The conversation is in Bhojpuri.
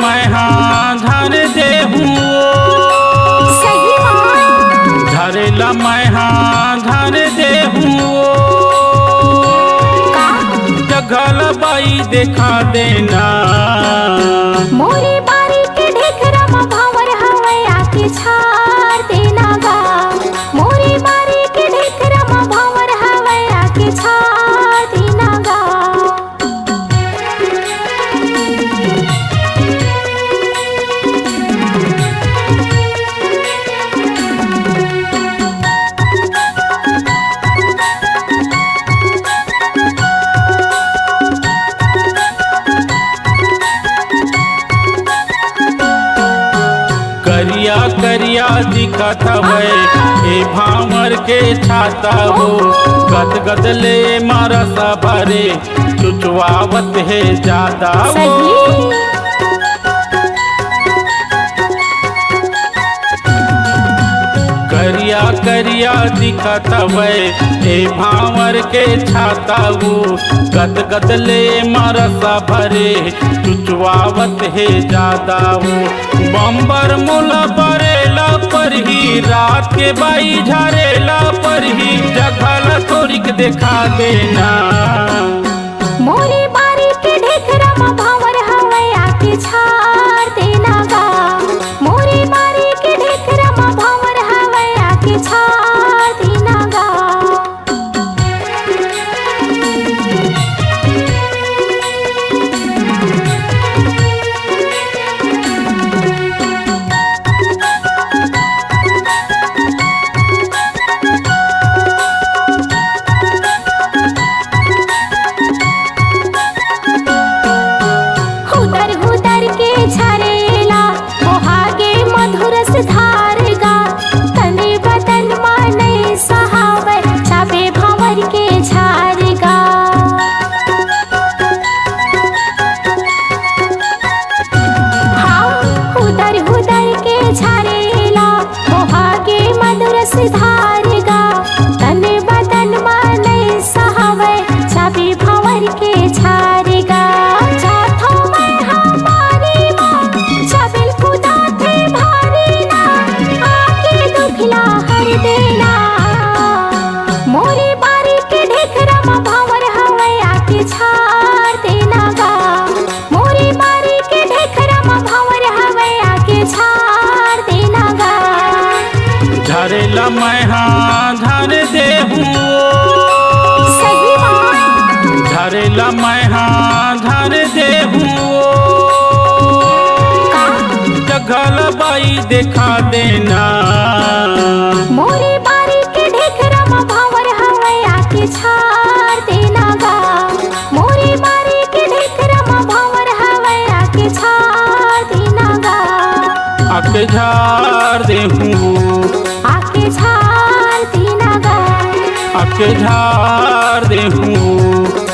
मैं हाँ धर दे हूँ धरेला मैं हाँ धर दे हूँ जगल बाई देखा देना मोरी बारी के ढेखरा में भावर हवे आके छाड़ देना गा। मोरी बारी के ढेखरा में भावर हवे आके छाड़ देना गा। करिया करिया दिखत हवे ए भावर के छाता हो गद गद ले मारसा भरे चुचवावत है ज्यादा हो करिया करिया दिखत हवे ए भावर के छाता हो गद गद ले मारसा भरे चुचवावत है ज्यादा हो बम्बर मुला परेला पर ही रात के बाई झरेला पर ही जगल थोड़िक देखा देना मोरी बारी के ढेखरा में भावर हवे आके छाड़ देना गा। मोरी बारी के ढेखरा में भावर हवे आके छाड़ देना गा। हुदर हुदर के झरेला ओहागे मधुर से धार गा। तने बदन माने सहावे छापे भावर के झार गा। हाँ हुदर हुदर के झरेला ओहागे मधुर से धार गा। तने बदन माने सहावे छापे भावर के झार गा। मोरी बारी के ढेखरा में भावर हवे आके छाड़ देना गा। मोरी बारी के ढेखरा में भावर हवे आके छाड़ देना गा। झरेला मैं हाँ धर दे हूँ झरेला मैं हाँ धर दे हूँ जगल बाई देखा देना मोरी बारी के ढेखरा में भावर हवे आके छाड़ देना गा। मोरी बारी के ढेखरा में भावर हवे आके छाड़ देना गा। आके झाड़ दे हूँ आके छाड़ देना गा। आके झाड़ दे हूँ